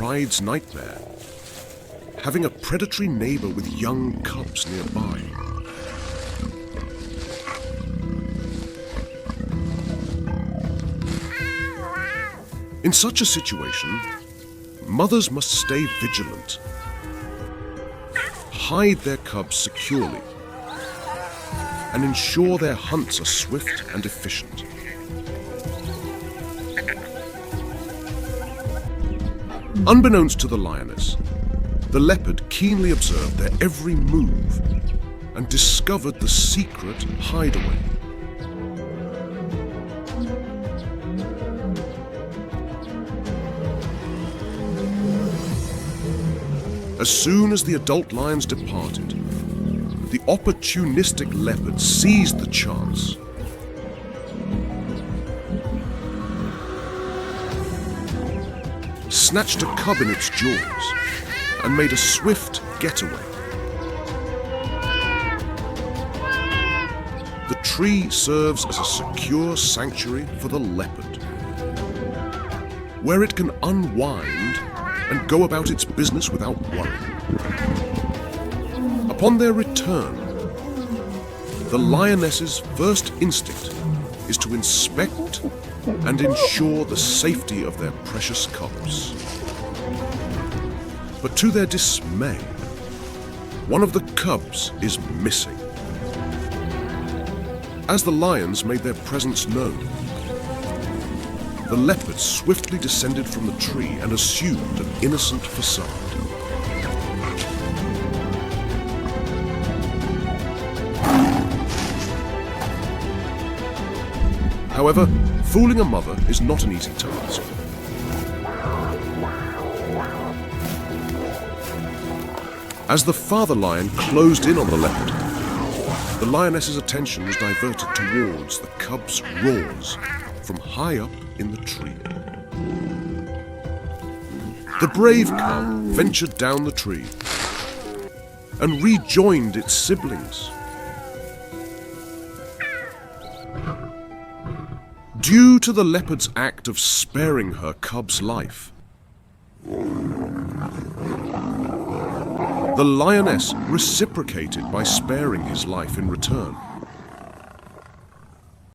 pride's nightmare, having a predatory neighbor with young cubs nearby. In such a situation, mothers must stay vigilant, hide their cubs securely, and ensure their hunts are swift and efficient. Unbeknownst to the lioness, the leopard keenly observed their every move and discovered the secret hideaway. As soon as the adult lions departed, the opportunistic leopard seized the chance. Snatched a cub in its jaws and made a swift getaway. The tree serves as a secure sanctuary for the leopard, where it can unwind and go about its business without worry. Upon their return, the lioness's first instinct is to inspect and ensure the safety of their precious cubs. But to their dismay, one of the cubs is missing. As the lions made their presence known, the leopard swiftly descended from the tree and assumed an innocent facade. However, fooling a mother is not an easy task. As the father lion closed in on the leopard, the lioness's attention was diverted towards the cub's roars from high up in the tree. The brave cub ventured down the tree and rejoined its siblings. Due to the leopard's act of sparing her cub's life, the lioness reciprocated by sparing his life in return.